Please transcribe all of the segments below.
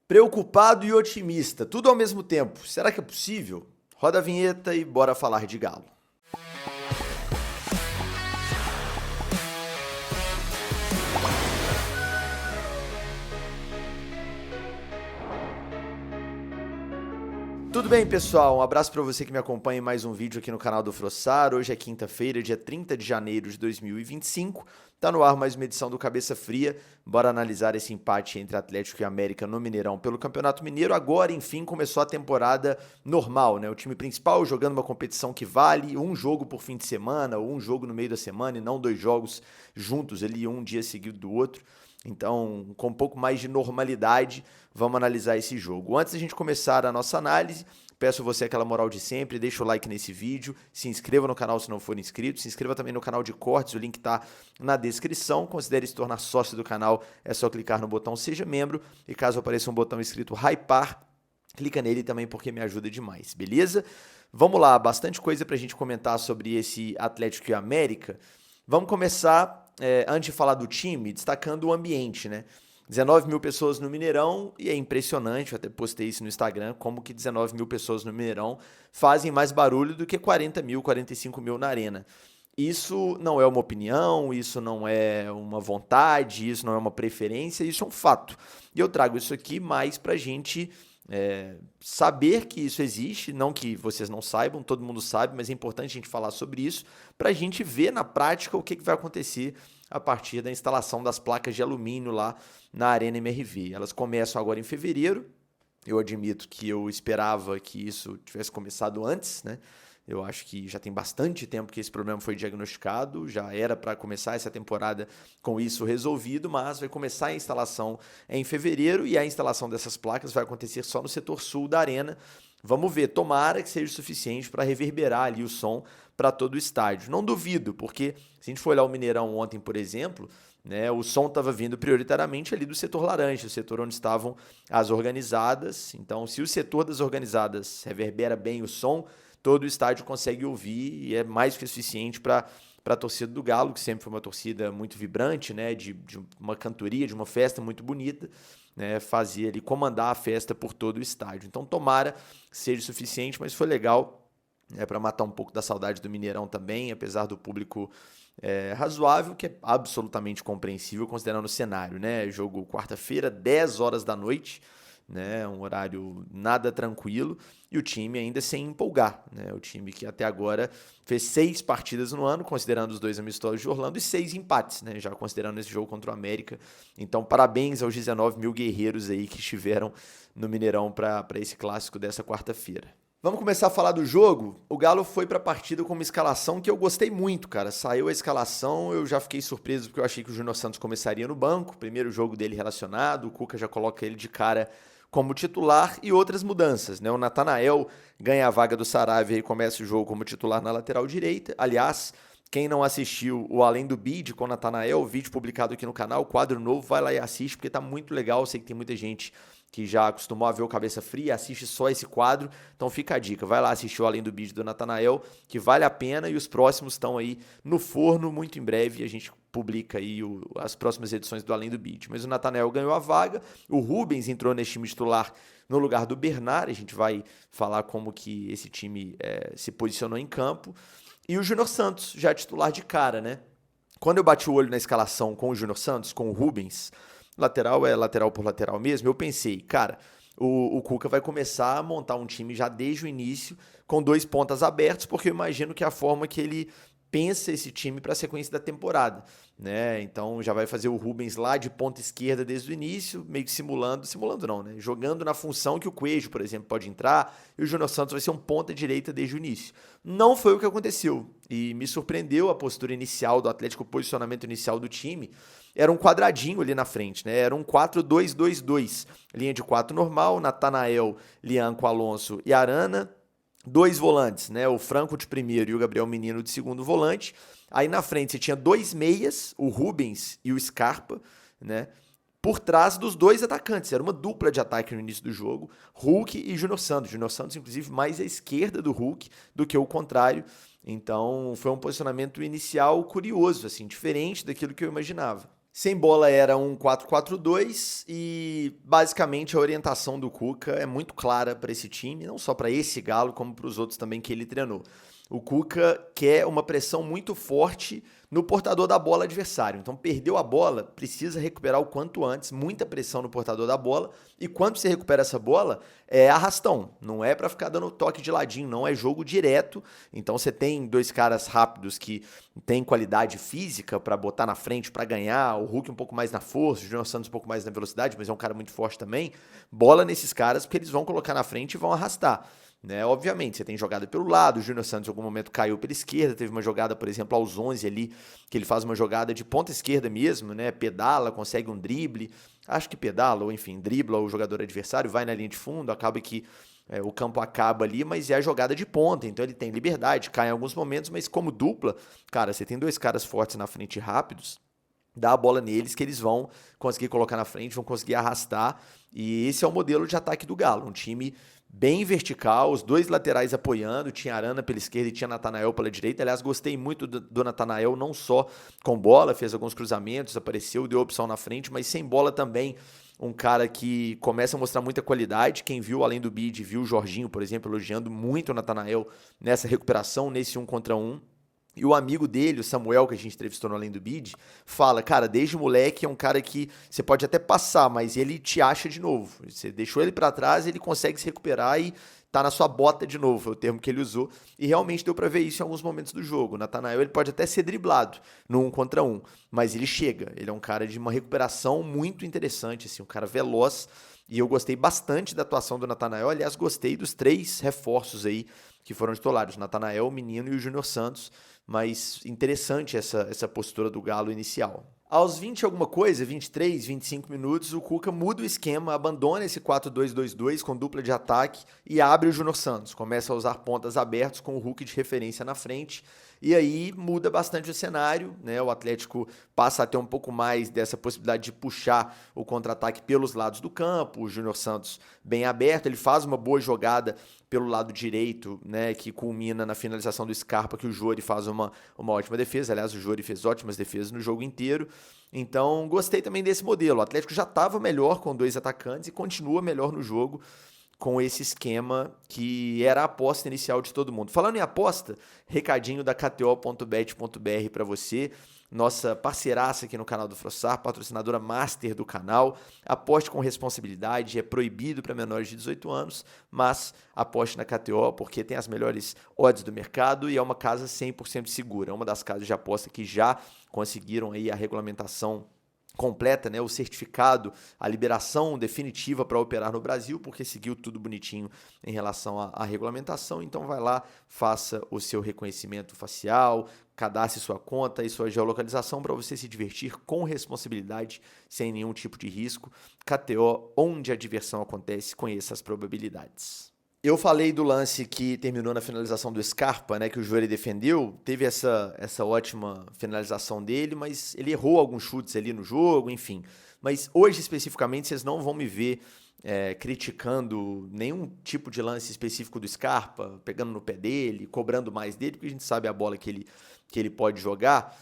Preocupado e otimista, tudo ao mesmo tempo. Será que é possível? Roda a vinheta e bora falar de Galo. Tudo bem, pessoal? Um abraço para você que me acompanha em mais um vídeo aqui no canal do Frossar. Hoje é quinta-feira, dia 30 de janeiro de 2025. Tá no ar mais uma edição do Cabeça Fria. Bora analisar esse empate entre Atlético e América no Mineirão pelo Campeonato Mineiro. Agora, enfim, começou a temporada normal, né? O time principal jogando uma competição que vale um jogo por fim de semana, ou um jogo no meio da semana e não dois jogos juntos ali, um dia seguido do outro. Então, com um pouco mais de normalidade, vamos analisar esse jogo. Antes de a gente começar a nossa análise, peço você aquela moral de sempre, deixa o like nesse vídeo, se inscreva no canal se não for inscrito, se inscreva também no canal de cortes, o link está na descrição. Considere se tornar sócio do canal, é só clicar no botão Seja Membro, e caso apareça um botão escrito Hypar, clica nele também porque me ajuda demais, beleza? Vamos lá, bastante coisa para a gente comentar sobre esse Atlético e América. Vamos começar, antes de falar do time, destacando o ambiente, né? 19 mil pessoas no Mineirão e é impressionante, eu até postei isso no Instagram, como que 19 mil pessoas no Mineirão fazem mais barulho do que 40 mil, 45 mil na arena. Isso não é uma opinião, isso não é uma vontade, isso não é uma preferência, isso é um fato. E eu trago isso aqui mais pra gente saber que isso existe, não que vocês não saibam, todo mundo sabe, mas é importante a gente falar sobre isso, para a gente ver na prática o que vai acontecer a partir da instalação das placas de alumínio lá na Arena MRV. Elas começam agora em fevereiro. Eu admito que eu esperava que isso tivesse começado antes, né? Eu acho que já tem bastante tempo que esse problema foi diagnosticado, já era para começar essa temporada com isso resolvido, mas vai começar a instalação em fevereiro e a instalação dessas placas vai acontecer só no setor sul da arena. Vamos ver, tomara que seja suficiente para reverberar ali o som para todo o estádio. Não duvido, porque se a gente for olhar o Mineirão ontem, por exemplo, né, o som estava vindo prioritariamente ali do setor laranja, o setor onde estavam as organizadas. Então, se o setor das organizadas reverbera bem o som, todo o estádio consegue ouvir e é mais que suficiente para a torcida do Galo, que sempre foi uma torcida muito vibrante, né, de uma cantoria, de uma festa muito bonita, né, fazia ali, comandar a festa por todo o estádio. Então tomara que seja suficiente, mas foi legal, né, para matar um pouco da saudade do Mineirão também, apesar do público razoável, que é absolutamente compreensível considerando o cenário, né, jogo quarta-feira, 10 horas da noite, né, um horário nada tranquilo, e o time ainda sem empolgar, né, o time que até agora fez 6 partidas no ano, considerando os 2 amistosos de Orlando, e 6 empates, né, já considerando esse jogo contra o América. Então, parabéns aos 19 mil guerreiros aí que estiveram no Mineirão para esse clássico dessa quarta-feira. Vamos começar a falar do jogo? O Galo foi para a partida com uma escalação que eu gostei muito, cara. Saiu a escalação, eu já fiquei surpreso porque eu achei que o Júnior Santos começaria no banco, primeiro jogo dele relacionado, o Cuca já coloca ele de cara como titular e outras mudanças, né? O Natanael ganha a vaga do Saravia e começa o jogo como titular na lateral direita. Aliás, quem não assistiu o Além do Bid com o Natanael, o vídeo publicado aqui no canal, quadro novo, vai lá e assiste porque tá muito legal. Eu sei que tem muita gente que já acostumou a ver o Cabeça Fria, assiste só esse quadro, então fica a dica, vai lá assistir o Além do Bid do Natanael, que vale a pena, e os próximos estão aí no forno, muito em breve a gente publica aí as próximas edições do Além do Bid. Mas o Natanael ganhou a vaga, o Rubens entrou nesse time titular no lugar do Bernard, a gente vai falar como que esse time se posicionou em campo, e o Júnior Santos, já titular de cara, né? Quando eu bati o olho na escalação com o Júnior Santos, com o Rubens, lateral é lateral por lateral mesmo, eu pensei, cara, o Cuca vai começar a montar um time já desde o início com 2 pontas abertos, porque eu imagino que é a forma que ele pensa esse time para a sequência da temporada, né? Então já vai fazer o Rubens lá de ponta esquerda desde o início, meio que simulando não, né? Jogando na função que o Coelho, por exemplo, pode entrar, e o Júnior Santos vai ser um ponta direita desde o início. Não foi o que aconteceu, e me surpreendeu a postura inicial do Atlético, o posicionamento inicial do time. Era um quadradinho ali na frente, né? Era um 4-2-2-2. Linha de 4 normal, Natanael, Lianco, Alonso e Arana. 2 volantes, né? O Franco de primeiro e o Gabriel Menino de segundo volante. Aí na frente você tinha 2 meias, o Rubens e o Scarpa, né? Por trás dos 2 atacantes. Era uma dupla de ataque no início do jogo, Hulk e Júnior Santos. Júnior Santos, inclusive, mais à esquerda do Hulk do que o contrário. Então, foi um posicionamento inicial curioso, assim, diferente daquilo que eu imaginava. Sem bola era um 4-4-2 e basicamente a orientação do Cuca é muito clara para esse time, não só para esse Galo, como para os outros também que ele treinou. O Cuca quer uma pressão muito forte no portador da bola adversário. Então, perdeu a bola, precisa recuperar o quanto antes, muita pressão no portador da bola. E quando você recupera essa bola, é arrastão. Não é para ficar dando toque de ladinho, não é jogo direto. Então, você tem dois caras rápidos que têm qualidade física para botar na frente, para ganhar. O Hulk um pouco mais na força, o Júnior Santos um pouco mais na velocidade, mas é um cara muito forte também. Bola nesses caras, porque eles vão colocar na frente e vão arrastar. Né? Obviamente, você tem jogada pelo lado, o Júnior Santos em algum momento caiu pela esquerda, teve uma jogada, por exemplo, aos 11 ali, que ele faz uma jogada de ponta esquerda mesmo, né? Pedala, consegue um drible, acho que pedala, ou enfim, dribla o jogador adversário, vai na linha de fundo, acaba que o campo acaba ali, mas é a jogada de ponta, então ele tem liberdade, cai em alguns momentos, mas como dupla, cara, você tem dois caras fortes na frente rápidos, dá a bola neles que eles vão conseguir colocar na frente, vão conseguir arrastar, e esse é o modelo de ataque do Galo, um time bem vertical, os dois laterais apoiando, tinha Arana pela esquerda e tinha Natanael pela direita. Aliás, gostei muito do Natanael, não só com bola, fez alguns cruzamentos, apareceu, deu opção na frente, mas sem bola também, um cara que começa a mostrar muita qualidade. Quem viu além do bid, viu o Jorginho, por exemplo, elogiando muito o Natanael nessa recuperação, nesse 1 contra 1. E o amigo dele, o Samuel, que a gente entrevistou no Além do Bid, fala, cara, desde moleque é um cara que você pode até passar, mas ele te acha de novo. Você deixou ele pra trás, ele consegue se recuperar e tá na sua bota de novo, foi o termo que ele usou. E realmente deu pra ver isso em alguns momentos do jogo. O Natanael, ele pode até ser driblado no 1 contra 1, mas ele chega. Ele é um cara de uma recuperação muito interessante, assim, um cara veloz. E eu gostei bastante da atuação do Natanael. Aliás, gostei dos 3 reforços aí que foram titulares. O Natanael, o Menino e o Júnior Santos. Mas interessante essa postura do Galo inicial. Aos 20 e alguma coisa, 23, 25 minutos, o Cuca muda o esquema, abandona esse 4-2-2-2 com dupla de ataque e abre o Júnior Santos. Começa a usar pontas abertos com o Hulk de referência na frente. E aí muda bastante o cenário, né? O Atlético passa a ter um pouco mais dessa possibilidade de puxar o contra-ataque pelos lados do campo. O Júnior Santos bem aberto, ele faz uma boa jogada pelo lado direito, né, que culmina na finalização do Scarpa, que o Jori faz uma ótima defesa. Aliás, o Jori fez ótimas defesas no jogo inteiro. Então, gostei também desse modelo. O Atlético já estava melhor com 2 atacantes e continua melhor no jogo com esse esquema que era a aposta inicial de todo mundo. Falando em aposta, recadinho da KTO.bet.br para você, nossa parceiraça aqui no canal do Frossar, patrocinadora master do canal. Aposte com responsabilidade, é proibido para menores de 18 anos, mas aposte na KTO porque tem as melhores odds do mercado e é uma casa 100% segura. É uma das casas de aposta que já conseguiram aí a regulamentação completa, né, o certificado, a liberação definitiva para operar no Brasil, porque seguiu tudo bonitinho em relação à regulamentação. Então vai lá, faça o seu reconhecimento facial, cadastre sua conta e sua geolocalização para você se divertir com responsabilidade, sem nenhum tipo de risco. KTO, onde a diversão acontece, conheça as probabilidades. Eu falei do lance que terminou na finalização do Scarpa, né, que o Jori defendeu, teve essa ótima finalização dele, mas ele errou alguns chutes ali no jogo, enfim. Mas hoje, especificamente, vocês não vão me ver criticando nenhum tipo de lance específico do Scarpa, pegando no pé dele, cobrando mais dele, porque a gente sabe a bola que ele pode jogar,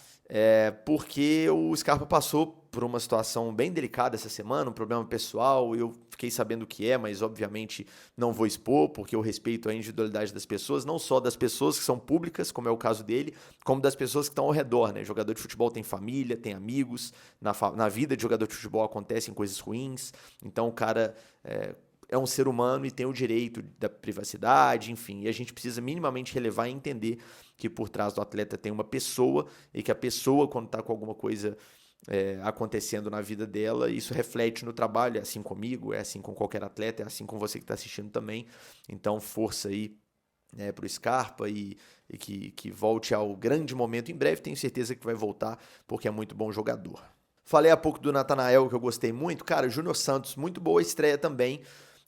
porque o Scarpa passou por uma situação bem delicada essa semana, um problema pessoal. Eu fiquei sabendo o que é, mas obviamente não vou expor, porque eu respeito a individualidade das pessoas, não só das pessoas que são públicas, como é o caso dele, como das pessoas que estão ao redor, né? Jogador de futebol tem família, tem amigos, na vida de jogador de futebol acontecem coisas ruins, então o cara é um ser humano e tem o direito da privacidade, enfim, e a gente precisa minimamente relevar e entender que por trás do atleta tem uma pessoa e que a pessoa, quando está com alguma coisa acontecendo na vida dela, isso reflete no trabalho. É assim comigo, é assim com qualquer atleta, é assim com você que está assistindo também. Então, força aí para o Scarpa e que volte ao grande momento em breve. Tenho certeza que vai voltar, porque é muito bom jogador. Falei há pouco do Natanael, que eu gostei muito. Cara, Júnior Santos, muito boa estreia também.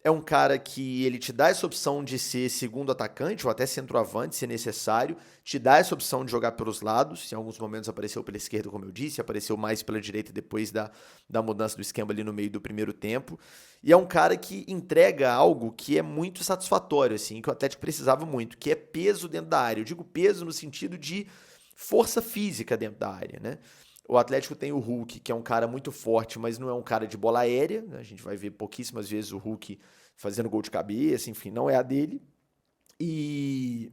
É um cara que ele te dá essa opção de ser segundo atacante ou até centroavante, se necessário. Te dá essa opção de jogar pelos lados. Em alguns momentos apareceu pela esquerda, como eu disse. Apareceu mais pela direita depois da mudança do esquema ali no meio do primeiro tempo. E é um cara que entrega algo que é muito satisfatório, assim, que o Atlético precisava muito, que é peso dentro da área. Eu digo peso no sentido de força física dentro da área, né? O Atlético tem o Hulk, que é um cara muito forte, mas não é um cara de bola aérea, né? A gente vai ver pouquíssimas vezes o Hulk fazendo gol de cabeça, enfim, não é a dele. E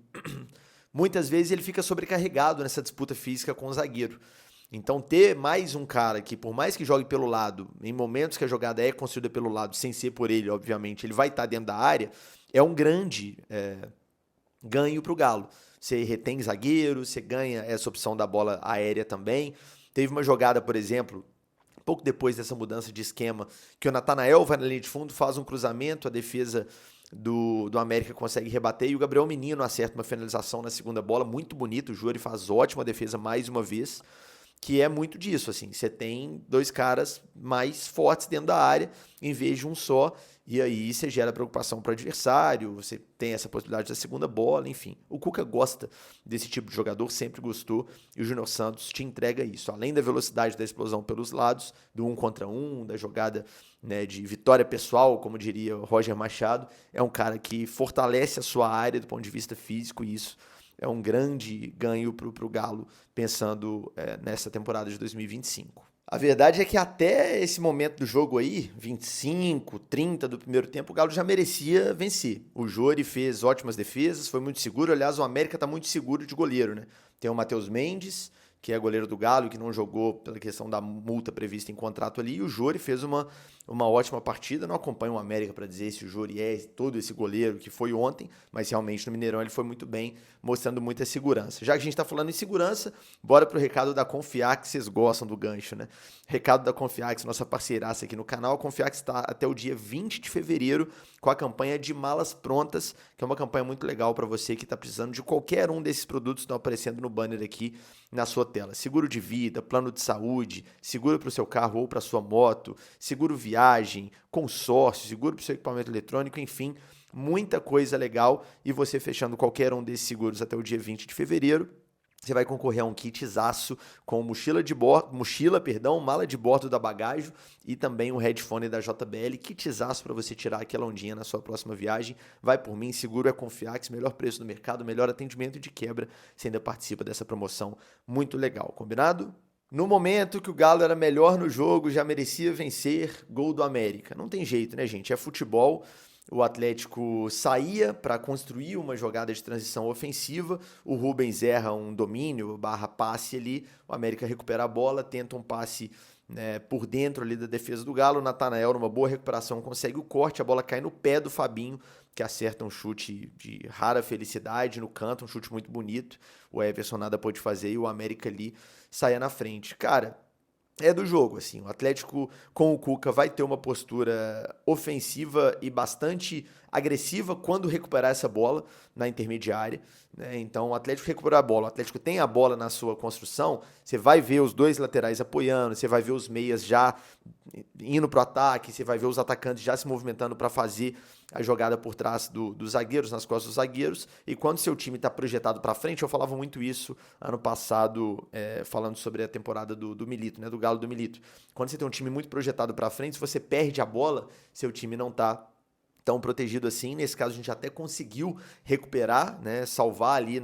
muitas vezes ele fica sobrecarregado nessa disputa física com o zagueiro. Então, ter mais um cara que, por mais que jogue pelo lado, em momentos que a jogada é construída pelo lado, sem ser por ele, obviamente, ele vai estar dentro da área, é um grande ganho para o Galo. Você retém zagueiro, você ganha essa opção da bola aérea também. Teve uma jogada, por exemplo, pouco depois dessa mudança de esquema, que o Natanael vai na linha de fundo, faz um cruzamento, a defesa do América consegue rebater e o Gabriel Menino acerta uma finalização na segunda bola, muito bonito, o Júri faz ótima defesa mais uma vez, que é muito disso, assim, você tem dois caras mais fortes dentro da área, em vez de um só, e aí você gera preocupação para o adversário, você tem essa possibilidade da segunda bola, enfim. O Cuca gosta desse tipo de jogador, sempre gostou, e o Júnior Santos te entrega isso. Além da velocidade da explosão pelos lados, do 1 contra 1, da jogada, né, de vitória pessoal, como diria o Roger Machado, é um cara que fortalece a sua área do ponto de vista físico, e isso é um grande ganho para o Galo, pensando nessa temporada de 2025. A verdade é que até esse momento do jogo aí, 25, 30 do primeiro tempo, o Galo já merecia vencer. O Jori fez ótimas defesas, foi muito seguro. Aliás, o América está muito seguro de goleiro, né? Tem o Matheus Mendes, que é goleiro do Galo, que não jogou pela questão da multa prevista em contrato ali, e o Jori fez uma ótima partida. Não acompanho o América para dizer se o Jori é todo esse goleiro que foi ontem, mas realmente no Mineirão ele foi muito bem, mostrando muita segurança. Já que a gente está falando em segurança, bora pro recado da Confiax, vocês gostam do gancho, né? Recado da Confiax, nossa parceiraça aqui no canal. A Confiax está até o dia 20 de fevereiro com a campanha de malas prontas, que é uma campanha muito legal para você que está precisando de qualquer um desses produtos que estão aparecendo no banner aqui na sua tela. Seguro de vida, plano de saúde, seguro para o seu carro ou para sua moto, seguro viagem, consórcio, seguro para o seu equipamento eletrônico, enfim, muita coisa legal. E você fechando qualquer um desses seguros até o dia 20 de fevereiro, você vai concorrer a um kitzaço com mala de bordo da Bagajo e também um headphone da JBL, kitzaço para você tirar aquela ondinha na sua próxima viagem. Vai por mim, seguro é Confiax, melhor preço do mercado, melhor atendimento de quebra. Você ainda participa dessa promoção muito legal, combinado? No momento que o Galo era melhor no jogo, já merecia vencer, gol do América. Não tem jeito, né, gente? É futebol. O Atlético saía para construir uma jogada de transição ofensiva, o Rubens erra um domínio / passe ali, o América recupera a bola, tenta um passe, né, por dentro ali da defesa do Galo, o Natanael numa boa recuperação consegue o corte, a bola cai no pé do Fabinho, que acerta um chute de rara felicidade no canto, um chute muito bonito, o Everson nada pôde fazer e o América ali saia na frente. Cara, é do jogo, assim, o Atlético com o Cuca vai ter uma postura ofensiva e bastante agressiva quando recuperar essa bola na intermediária, né? Então o Atlético recuperar a bola, o Atlético tem a bola na sua construção, você vai ver os dois laterais apoiando, você vai ver os meias já indo pro ataque, você vai ver os atacantes já se movimentando para fazer a jogada por trás dos zagueiros, nas costas dos zagueiros, e quando seu time está projetado para frente, eu falava muito isso ano passado, falando sobre a temporada do Milito, né, do Galo do Milito. Quando você tem um time muito projetado para frente, se você perde a bola, seu time não está tão protegido assim. Nesse caso, a gente até conseguiu recuperar, né, salvar ali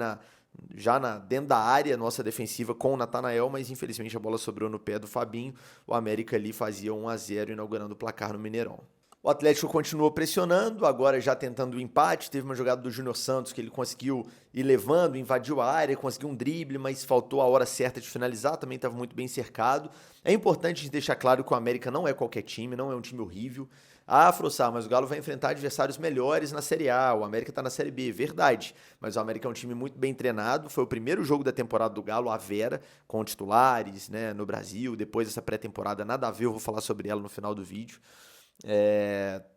dentro da área nossa defensiva com o Natanael, mas infelizmente a bola sobrou no pé do Fabinho. O América ali fazia 1-0, inaugurando o placar no Mineirão. O Atlético continuou pressionando, agora já tentando o empate. Teve uma jogada do Júnior Santos que ele conseguiu ir levando, invadiu a área, conseguiu um drible, mas faltou a hora certa de finalizar, também estava muito bem cercado. É importante a gente deixar claro que o América não é qualquer time, não é um time horrível. Ah, Frossar, mas o Galo vai enfrentar adversários melhores na Série A, o América está na Série B, verdade. Mas o América é um time muito bem treinado, foi o primeiro jogo da temporada do Galo, a Vera, com titulares, né, no Brasil. Depois dessa pré-temporada, nada a ver, eu vou falar sobre ela no final do vídeo.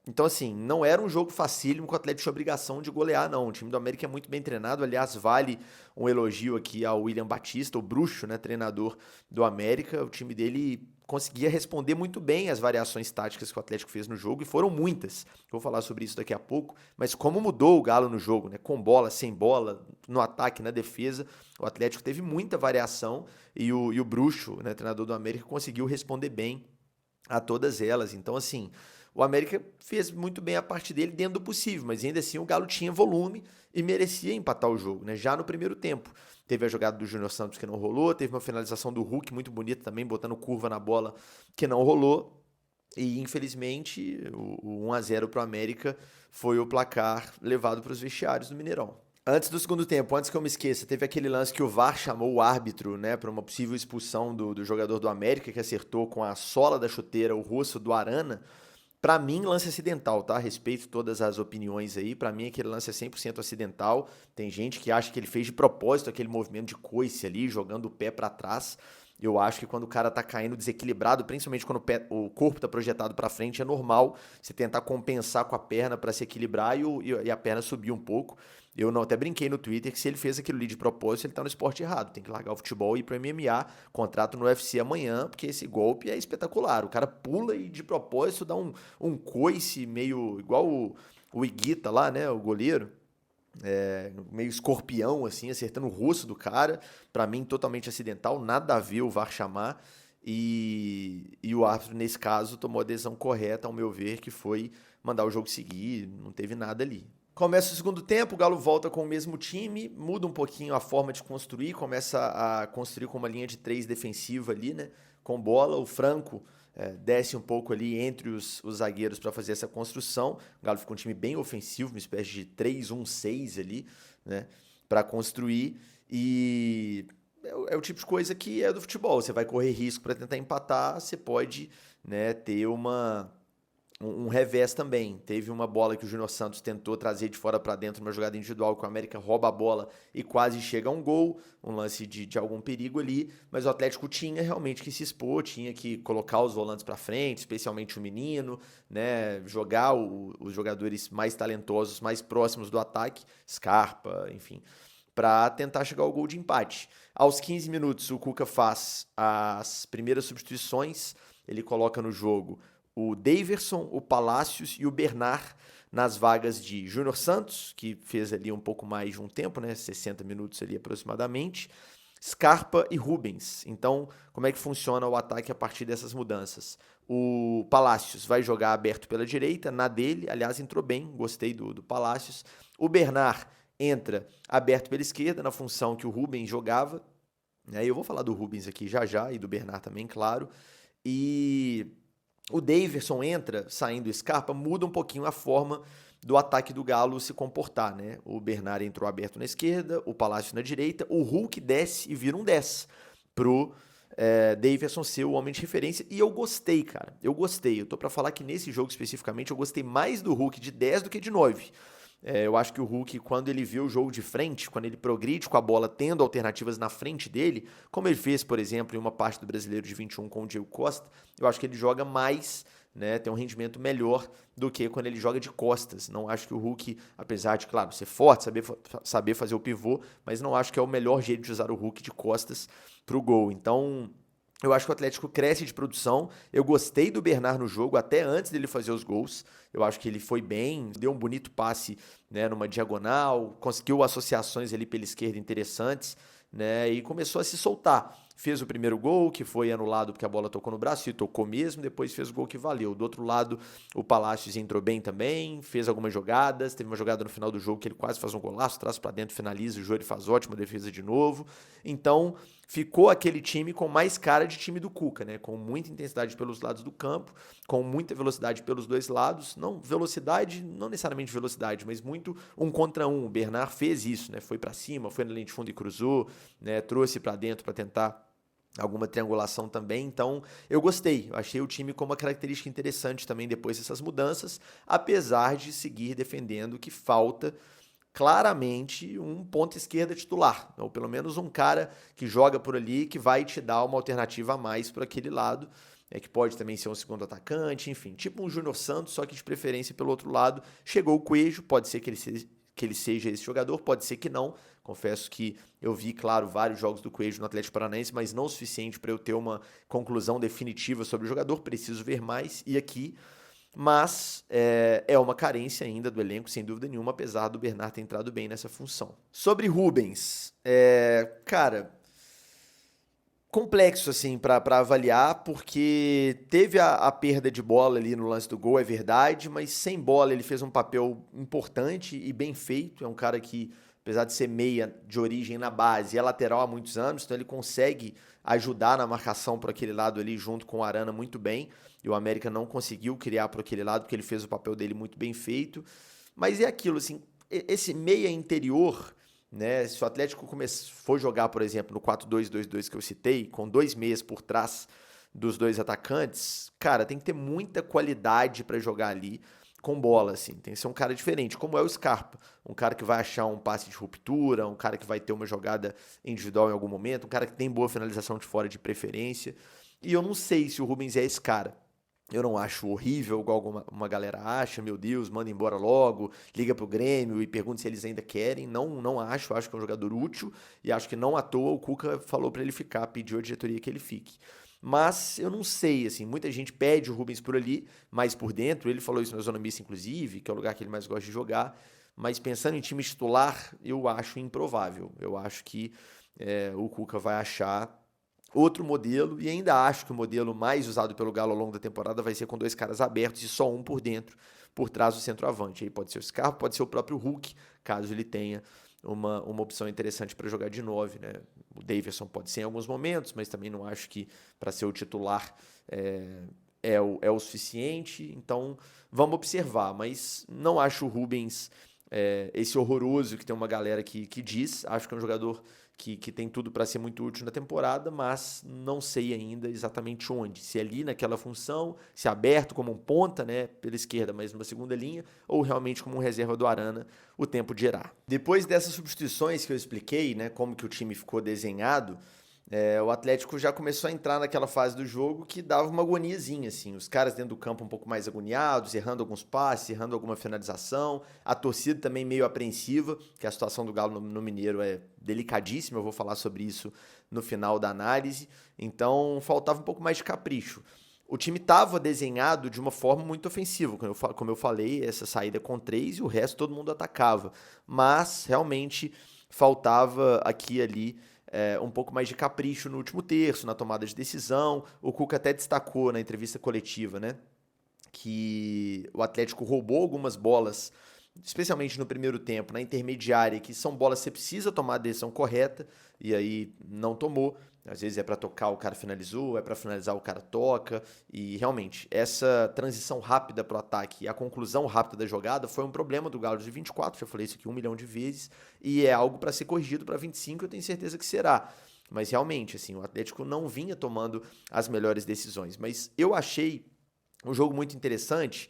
Então, assim, não era um jogo facílimo com o Atlético tinha obrigação de golear, não. O time do América é muito bem treinado. Aliás, vale um elogio aqui ao William Batista, o bruxo, né, treinador do América. O time dele conseguia responder muito bem às variações táticas que o Atlético fez no jogo, e foram muitas. Vou falar sobre isso daqui a pouco, mas como mudou o Galo no jogo, né? Com bola, sem bola, no ataque, na defesa, o Atlético teve muita variação e o bruxo, né, treinador do América, conseguiu responder bem a todas elas. Então, assim, o América fez muito bem a parte dele dentro do possível, mas ainda assim o Galo tinha volume e merecia empatar o jogo, né? Já no primeiro tempo. Teve a jogada do Júnior Santos que não rolou, teve uma finalização do Hulk muito bonita também, botando curva na bola que não rolou. E infelizmente o 1-0 para o América foi o placar levado para os vestiários do Mineirão. Antes do segundo tempo, antes que eu me esqueça, teve aquele lance que o VAR chamou o árbitro, né, para uma possível expulsão do jogador do América, que acertou com a sola da chuteira o rosto do Arana. Pra mim, lance acidental, tá? Respeito todas as opiniões aí. Pra mim, aquele lance é 100% acidental. Tem gente que acha que ele fez de propósito aquele movimento de coice ali, jogando o pé pra trás. Eu acho que quando o cara tá caindo desequilibrado, principalmente quando o corpo tá projetado pra frente, é normal você tentar compensar com a perna pra se equilibrar e a perna subir um pouco. Eu não, até brinquei no Twitter que se ele fez aquilo ali de propósito, ele tá no esporte errado. Tem que largar o futebol e ir pro MMA, contrato no UFC amanhã, porque esse golpe é espetacular. O cara pula e de propósito dá um coice meio igual o Higuita lá, né, o goleiro. Meio escorpião, assim, acertando o rosto do cara. Pra mim, totalmente acidental, nada a ver o VAR chamar. E o árbitro, nesse caso, tomou a decisão correta, ao meu ver, que foi mandar o jogo seguir, não teve nada ali. Começa o segundo tempo, o Galo volta com o mesmo time, muda um pouquinho a forma de construir, começa a construir com uma linha de 3 defensiva ali, né? Com bola, o Franco desce um pouco ali entre os zagueiros para fazer essa construção. O Galo fica um time bem ofensivo, uma espécie de 3-1-6 ali, né? Para construir. E é o tipo de coisa que é do futebol. Você vai correr risco para tentar empatar, você pode, né, ter um revés também. Teve uma bola que o Júnior Santos tentou trazer de fora para dentro, uma jogada individual que o América rouba a bola e quase chega a um gol, um lance de algum perigo ali, mas o Atlético tinha realmente que se expor, tinha que colocar os volantes para frente, especialmente o menino, né, jogar os jogadores mais talentosos, mais próximos do ataque, Scarpa, enfim, para tentar chegar ao gol de empate. Aos 15 minutos, o Cuca faz as primeiras substituições, ele coloca no jogo o Daverson, o Palácios e o Bernard nas vagas de Júnior Santos, que fez ali um pouco mais de um tempo, né, 60 minutos ali aproximadamente, Scarpa e Rubens. Então, como é que funciona o ataque a partir dessas mudanças? O Palácios vai jogar aberto pela direita, na dele, aliás, entrou bem, gostei do Palácios. O Bernard entra aberto pela esquerda, na função que o Rubens jogava. Eu vou falar do Rubens aqui já e do Bernard também, claro. E o Daverson entra, saindo Scarpa, muda um pouquinho a forma do ataque do Galo se comportar, né? O Bernard entrou aberto na esquerda, o Palácio na direita, o Hulk desce e vira um 10 pro Daverson ser o homem de referência. E eu gostei, cara. Eu gostei. Eu tô pra falar que nesse jogo especificamente eu gostei mais do Hulk de 10 do que de 9. Eu acho que o Hulk, quando ele vê o jogo de frente, quando ele progride com a bola, tendo alternativas na frente dele, como ele fez, por exemplo, em uma parte do Brasileiro de 21 com o Diego Costa, eu acho que ele joga mais, né, tem um rendimento melhor do que quando ele joga de costas. Não acho que o Hulk, apesar de, claro, ser forte, saber fazer o pivô, mas não acho que é o melhor jeito de usar o Hulk de costas pro gol. Então, eu acho que o Atlético cresce de produção. Eu gostei do Bernard no jogo, até antes dele fazer os gols. Eu acho que ele foi bem, deu um bonito passe, né, numa diagonal, conseguiu associações ali pela esquerda interessantes, né, e começou a se soltar. Fez o primeiro gol, que foi anulado porque a bola tocou no braço, e tocou mesmo, depois fez o gol que valeu. Do outro lado, o Palácios entrou bem também, fez algumas jogadas, teve uma jogada no final do jogo que ele quase faz um golaço, traz para dentro, finaliza, o Jori faz ótima defesa de novo. Então, ficou aquele time com mais cara de time do Cuca, né? Com muita intensidade pelos lados do campo, com muita velocidade pelos dois lados. Não velocidade, não necessariamente velocidade, mas muito um contra um. O Bernard fez isso, né? Foi para cima, foi na linha de fundo e cruzou, né? Trouxe para dentro para tentar alguma triangulação também. Então, eu gostei. Eu achei o time com uma característica interessante também depois dessas mudanças, apesar de seguir defendendo que falta claramente um ponta esquerda titular, ou pelo menos um cara que joga por ali, que vai te dar uma alternativa a mais por aquele lado, que pode também ser um segundo atacante, enfim, tipo um Júnior Santos, só que de preferência pelo outro lado. Chegou o Coelho, pode ser que ele seja esse jogador, pode ser que não. Confesso que eu vi, claro, vários jogos do Coelho no Atlético Paranaense, mas não o suficiente para eu ter uma conclusão definitiva sobre o jogador, preciso ver mais, e aqui. Mas é uma carência ainda do elenco, sem dúvida nenhuma, apesar do Bernard ter entrado bem nessa função. Sobre Rubens, cara, Complexo, assim, pra avaliar, porque teve a perda de bola ali no lance do gol, é verdade, mas sem bola ele fez um papel importante e bem feito. É um cara que, apesar de ser meia de origem na base, é lateral há muitos anos, então ele consegue ajudar na marcação por aquele lado ali, junto com o Arana, muito bem. E o América não conseguiu criar por aquele lado, porque ele fez o papel dele muito bem feito. Mas é aquilo, assim, esse meia interior, né? Se o Atlético for jogar, por exemplo, no 4-2-2-2 que eu citei, com dois meias por trás dos dois atacantes, cara, tem que ter muita qualidade para jogar ali com bola, assim. Tem que ser um cara diferente, como é o Scarpa, um cara que vai achar um passe de ruptura, um cara que vai ter uma jogada individual em algum momento, um cara que tem boa finalização de fora de preferência. E eu não sei se o Rubens é esse cara. Eu não acho horrível, igual uma galera acha, meu Deus, manda embora logo, liga pro Grêmio e pergunta se eles ainda querem. Não acho que é um jogador útil e acho que não à toa o Cuca falou pra ele ficar, pediu a diretoria que ele fique. Mas eu não sei, assim, muita gente pede o Rubens por ali, mais por dentro, ele falou isso na Zona Mista, inclusive, que é o lugar que ele mais gosta de jogar, mas pensando em time titular, eu acho improvável. Eu acho que o Cuca vai achar outro modelo, e ainda acho que o modelo mais usado pelo Galo ao longo da temporada vai ser com dois caras abertos e só um por dentro, por trás do centroavante. Aí pode ser o Scarpa, pode ser o próprio Hulk, caso ele tenha uma opção interessante para jogar de 9, né? O Davidson pode ser em alguns momentos, mas também não acho que para ser o titular é o suficiente. Então vamos observar, mas não acho o Rubens esse horroroso que tem uma galera que diz. Acho que é um jogador que tem tudo para ser muito útil na temporada, mas não sei ainda exatamente onde. Se é ali naquela função, se é aberto como um ponta, né, pela esquerda, mas numa segunda linha, ou realmente como um reserva do Arana, o tempo dirá. Depois dessas substituições que eu expliquei, né, como que o time ficou desenhado, o Atlético já começou a entrar naquela fase do jogo que dava uma agoniazinha, assim. Os caras dentro do campo um pouco mais agoniados, errando alguns passes, errando alguma finalização. A torcida também meio apreensiva, que a situação do Galo no Mineiro é delicadíssima. Eu vou falar sobre isso no final da análise. Então, faltava um pouco mais de capricho. O time estava desenhado de uma forma muito ofensiva, como eu falei, essa saída com 3 e o resto todo mundo atacava. Mas, realmente, faltava aqui e ali um pouco mais de capricho no último terço, na tomada de decisão. O Cuca até destacou na entrevista coletiva, né, que o Atlético roubou algumas bolas, especialmente no primeiro tempo, na intermediária, que são bolas que você precisa tomar a decisão correta, e aí não tomou. Às vezes é para tocar, o cara finalizou, é para finalizar, o cara toca. E realmente, essa transição rápida para o ataque e a conclusão rápida da jogada foi um problema do Galo de 24. Já falei isso aqui 1 milhão de vezes. E é algo para ser corrigido para 25, eu tenho certeza que será. Mas realmente, assim, o Atlético não vinha tomando as melhores decisões. Mas eu achei um jogo muito interessante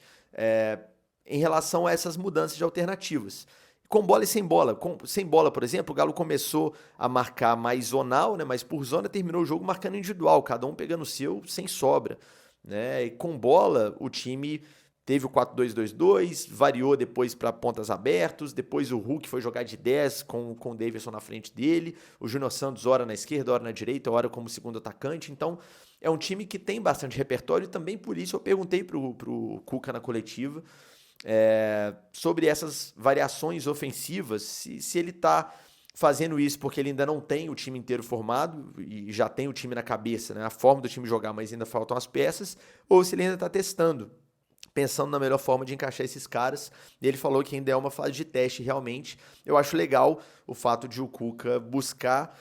em relação a essas mudanças de alternativas. Com bola e sem bola. Sem bola, por exemplo, o Galo começou a marcar mais zonal, né? Mas por zona terminou o jogo marcando individual, cada um pegando o seu sem sobra, né? E com bola, o time teve o 4-2-2-2, variou depois para pontas abertos, depois o Hulk foi jogar de 10 com o Davidson na frente dele, o Júnior Santos ora na esquerda, ora na direita, ora como segundo atacante. Então, é um time que tem bastante repertório e também por isso eu perguntei pro Cuca na coletiva sobre essas variações ofensivas, se ele está fazendo isso porque ele ainda não tem o time inteiro formado e já tem o time na cabeça, né, a forma do time jogar, mas ainda faltam as peças, ou se ele ainda está testando, pensando na melhor forma de encaixar esses caras. E ele falou que ainda é uma fase de teste realmente. Eu acho legal o fato de o Cuca buscar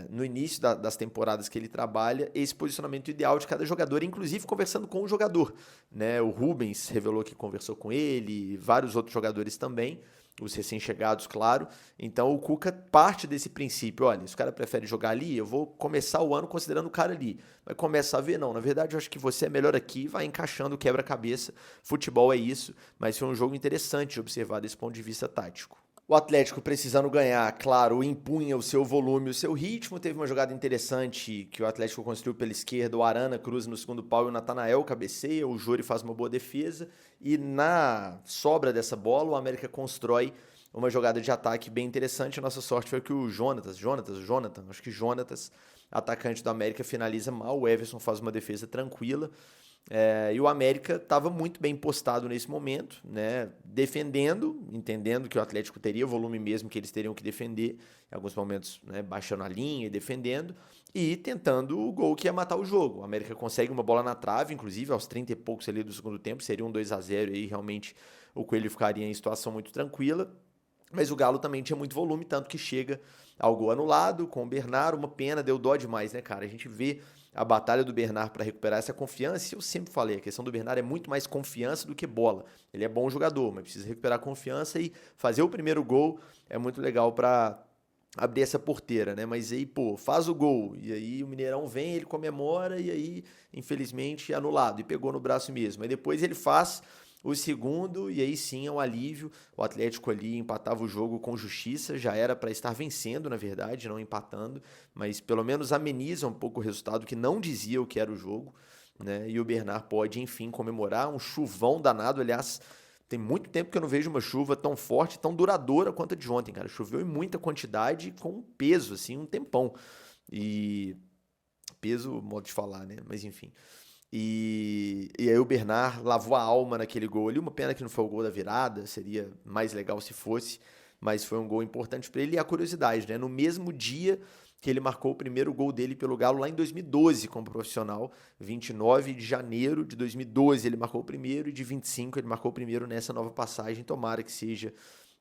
no início das temporadas que ele trabalha, esse posicionamento ideal de cada jogador, inclusive conversando com o jogador, né? O Rubens revelou que conversou com ele, vários outros jogadores também, os recém-chegados, claro. Então o Cuca parte desse princípio: olha, se o cara prefere jogar ali, eu vou começar o ano considerando o cara ali. Vai começar a ver, não, na verdade eu acho que você é melhor aqui, vai encaixando o quebra-cabeça. Futebol é isso, mas foi um jogo interessante de observar desse ponto de vista tático. O Atlético, precisando ganhar, claro, impunha o seu volume, o seu ritmo. Teve uma jogada interessante que o Atlético construiu pela esquerda. O Arana cruza no segundo pau e o Natanael cabeceia. O Júri faz uma boa defesa. E na sobra dessa bola, o América constrói uma jogada de ataque bem interessante. A nossa sorte foi que o Jonatas, atacante do América, finaliza mal. O Everson faz uma defesa tranquila. E o América estava muito bem postado nesse momento, né? Defendendo, entendendo que o Atlético teria o volume mesmo que eles teriam que defender, em alguns momentos, né, baixando a linha e defendendo, e tentando o gol que ia matar o jogo. O América consegue uma bola na trave, inclusive aos 30 e poucos ali do segundo tempo, seria um 2-0 e realmente o Coelho ficaria em situação muito tranquila. Mas o Galo também tinha muito volume, tanto que chega ao gol anulado com o Bernard. Uma pena, deu dó demais, né, cara? A gente vê a batalha do Bernard para recuperar essa confiança. E eu sempre falei, a questão do Bernard é muito mais confiança do que bola. Ele é bom jogador, mas precisa recuperar a confiança e fazer o primeiro gol é muito legal para abrir essa porteira, né? Mas aí, pô, faz o gol, e aí o Mineirão vem, ele comemora, e aí, infelizmente, é anulado, e pegou no braço mesmo. Aí depois ele faz o segundo, e aí sim é um alívio. O Atlético ali empatava o jogo com justiça, já era para estar vencendo, na verdade, não empatando, mas pelo menos ameniza um pouco o resultado que não dizia o que era o jogo, né? E o Bernard pode, enfim, comemorar. Um chuvão danado, aliás. Tem muito tempo que eu não vejo uma chuva tão forte, tão duradoura quanto a de ontem, cara. Choveu em muita quantidade, com peso, assim, um tempão. E peso, modo de falar, né? Mas enfim. E aí o Bernard lavou a alma naquele gol ali. Uma pena que não foi o gol da virada, seria mais legal se fosse, mas foi um gol importante para ele. E a curiosidade, né? No mesmo dia que ele marcou o primeiro gol dele pelo Galo lá em 2012 como profissional, 29 de janeiro de 2012 ele marcou o primeiro e de 25 ele marcou o primeiro nessa nova passagem. Tomara que seja,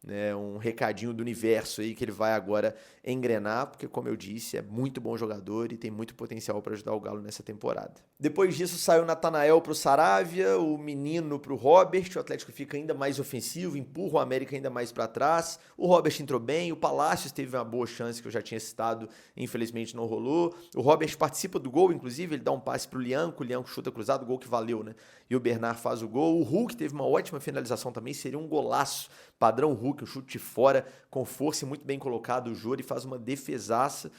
né, um recadinho do universo aí que ele vai agora engrenar, porque como eu disse, é muito bom jogador e tem muito potencial para ajudar o Galo nessa temporada. Depois disso saiu o Natanael para o Saravia, o menino para o Robert. O Atlético fica ainda mais ofensivo, empurra o América ainda mais para trás. O Robert entrou bem, o Palácios teve uma boa chance que eu já tinha citado, infelizmente não rolou. O Robert participa do gol, inclusive, ele dá um passe para o Lianco chuta cruzado, gol que valeu, né? E o Bernard faz o gol. O Hulk teve uma ótima finalização também, seria um golaço padrão Hulk, um chute de fora, com força e muito bem colocado. O Jori faz uma defesaça.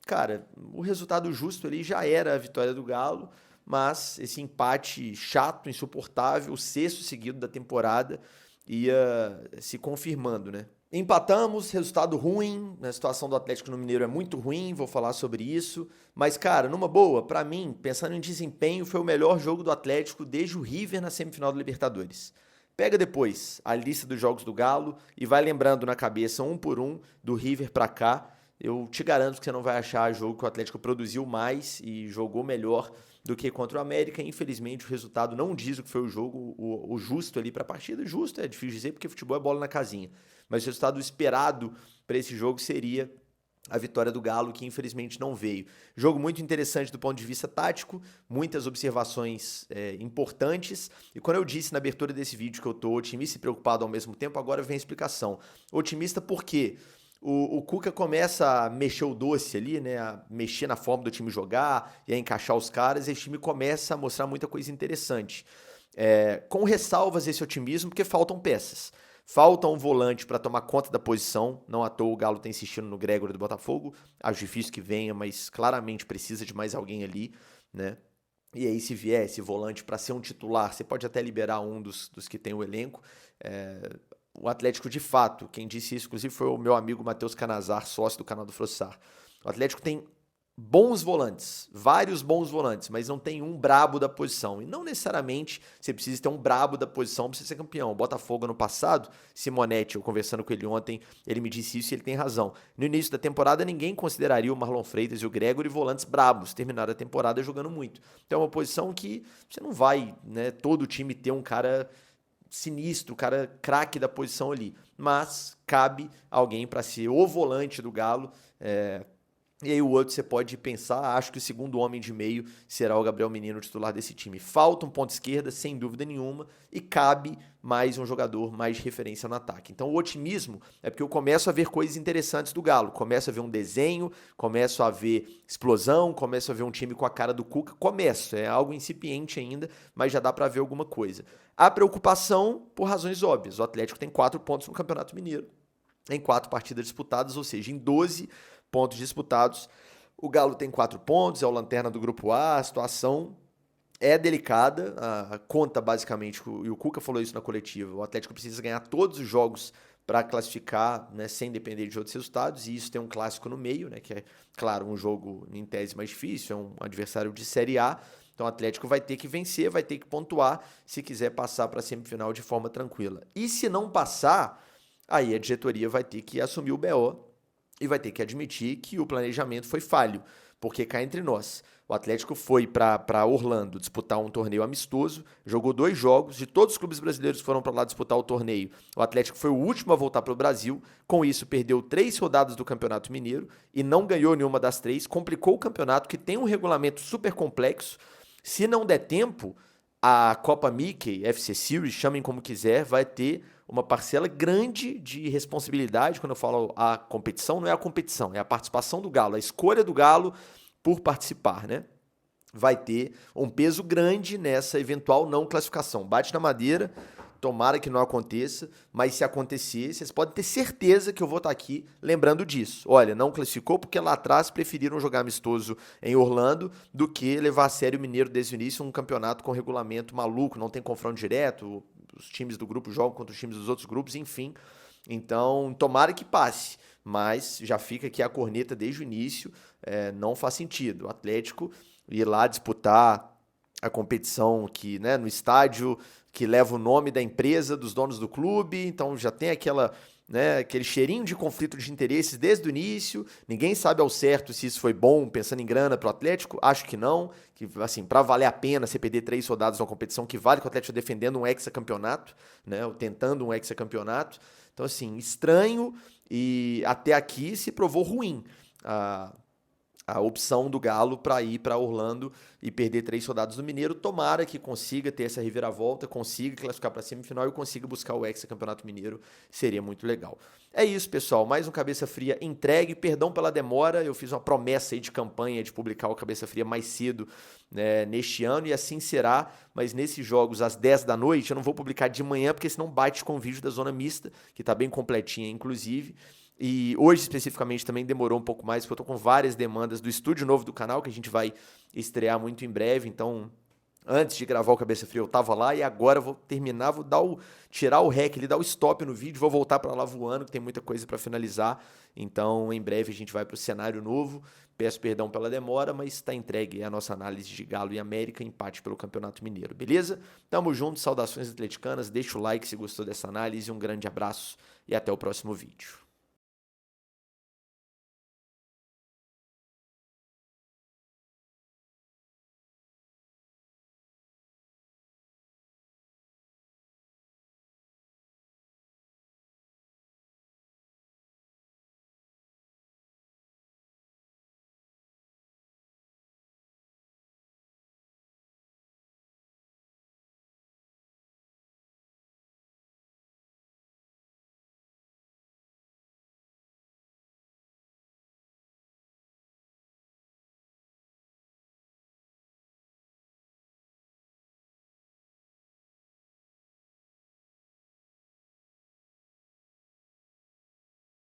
Cara, o resultado justo ali já era a vitória do Galo, mas esse empate chato, insuportável, o sexto seguido da temporada, ia se confirmando, né? Empatamos, resultado ruim, a situação do Atlético no Mineiro é muito ruim, vou falar sobre isso. Mas, cara, numa boa, pra mim, pensando em desempenho, foi o melhor jogo do Atlético desde o River na semifinal da Libertadores. Pega depois a lista dos jogos do Galo e vai lembrando na cabeça, um por um, do River pra cá. Eu te garanto que você não vai achar jogo que o Atlético produziu mais e jogou melhor do que contra o América. Infelizmente, o resultado não diz o que foi o jogo, o justo ali para a partida. Justo é difícil dizer porque futebol é bola na casinha. Mas o resultado esperado para esse jogo seria a vitória do Galo, que infelizmente não veio. Jogo muito interessante do ponto de vista tático, muitas observações importantes. E quando eu disse na abertura desse vídeo que eu tô otimista e preocupado ao mesmo tempo, agora vem a explicação. Otimista por quê? O Cuca começa a mexer o doce ali, né? A mexer na forma do time jogar e a encaixar os caras, e esse time começa a mostrar muita coisa interessante. Com ressalvas esse otimismo, porque faltam peças. Falta um volante para tomar conta da posição. Não à toa o Galo está insistindo no Gregório do Botafogo. Acho difícil que venha, mas claramente precisa de mais alguém ali, né? E aí, se vier esse volante para ser um titular, você pode até liberar um dos que tem o elenco. O Atlético, de fato, quem disse isso, inclusive, foi o meu amigo Matheus Canazar, sócio do canal do Frossar. O Atlético tem bons volantes, vários bons volantes, mas não tem um brabo da posição. E não necessariamente você precisa ter um brabo da posição para você ser campeão. O Botafogo ano passado, Simonetti, eu conversando com ele ontem, ele me disse isso e ele tem razão. No início da temporada, ninguém consideraria o Marlon Freitas e o Gregório volantes brabos. Terminaram a temporada jogando muito. Então é uma posição que você não vai, né, todo time ter um cara sinistro, o cara craque da posição ali. Mas cabe alguém para ser o volante do Galo. E aí o outro você pode pensar, acho que o segundo homem de meio será o Gabriel Menino, titular desse time. Falta um ponto esquerda, sem dúvida nenhuma, e cabe mais um jogador mais de referência no ataque. Então o otimismo é porque eu começo a ver coisas interessantes do Galo. Começo a ver um desenho, começo a ver explosão, começo a ver um time com a cara do Cuca. Começo, é algo incipiente ainda, mas já dá para ver alguma coisa. A preocupação, por razões óbvias. O Atlético tem 4 pontos no Campeonato Mineiro, em 4 partidas disputadas, ou seja, em 12 pontos disputados. O Galo tem 4 pontos, é o lanterna do Grupo A, a situação é delicada, a conta basicamente, e o Cuca falou isso na coletiva, o Atlético precisa ganhar todos os jogos para classificar, né, sem depender de outros resultados, e isso tem um clássico no meio, né, que é, claro, um jogo em tese mais difícil, é um adversário de Série A, Então o Atlético vai ter que vencer, vai ter que pontuar se quiser passar para a semifinal de forma tranquila. E se não passar, aí a diretoria vai ter que assumir o BO e vai ter que admitir que o planejamento foi falho, porque cá entre nós, o Atlético foi para Orlando disputar um torneio amistoso, jogou 2 jogos, de todos os clubes brasileiros que foram para lá disputar o torneio, o Atlético foi o último a voltar para o Brasil, com isso perdeu 3 rodadas do Campeonato Mineiro e não ganhou nenhuma das 3, complicou o campeonato que tem um regulamento super complexo. Se não der tempo, a Copa Mickey, FC Series, chamem como quiser, vai ter uma parcela grande de responsabilidade. Quando eu falo a competição, não é a competição, é a participação do Galo, a escolha do Galo por participar, né? Vai ter um peso grande nessa eventual não classificação. Bate na madeira, tomara que não aconteça, mas se acontecer, vocês podem ter certeza que eu vou estar aqui lembrando disso. Olha, não classificou porque lá atrás preferiram jogar amistoso em Orlando do que levar a sério o Mineiro desde o início, um campeonato com regulamento maluco, não tem confronto direto, os times do grupo jogam contra os times dos outros grupos, enfim. Então, tomara que passe, mas já fica aqui a corneta desde o início, não faz sentido. O Atlético ir lá disputar a competição que, né, no estádio que leva o nome da empresa, dos donos do clube, então já tem aquele cheirinho de conflito de interesses desde o início. Ninguém sabe ao certo se isso foi bom, pensando em grana para o Atlético, acho que não, que assim, para valer a pena você perder 3 rodadas numa competição que vale que o Atlético defendendo um hexacampeonato, né, ou tentando um hexacampeonato. Então assim, estranho, e até aqui se provou ruim a opção do Galo para ir para Orlando e perder 3 rodadas no Mineiro. Tomara que consiga ter essa reviravolta, consiga classificar para a semifinal e consiga buscar o hexacampeonato mineiro. Seria muito legal. É isso, pessoal. Mais um Cabeça Fria entregue. Perdão pela demora. Eu fiz uma promessa aí de campanha de publicar o Cabeça Fria mais cedo, né, neste ano, e assim será. Mas nesses jogos, às 10 da noite, eu não vou publicar de manhã, porque senão bate com o vídeo da Zona Mista, que está bem completinha, inclusive. E hoje, especificamente, também demorou um pouco mais, porque eu tô com várias demandas do estúdio novo do canal, que a gente vai estrear muito em breve. Então, antes de gravar o Cabeça Fria, eu tava lá, e agora eu vou terminar, tirar o REC, dar o stop no vídeo, vou voltar para lá voando, que tem muita coisa para finalizar. Então, em breve a gente vai para o cenário novo. Peço perdão pela demora, mas está entregue a nossa análise de Galo e América, empate pelo Campeonato Mineiro, beleza? Tamo junto, saudações atleticanas, deixa o like se gostou dessa análise, um grande abraço e até o próximo vídeo.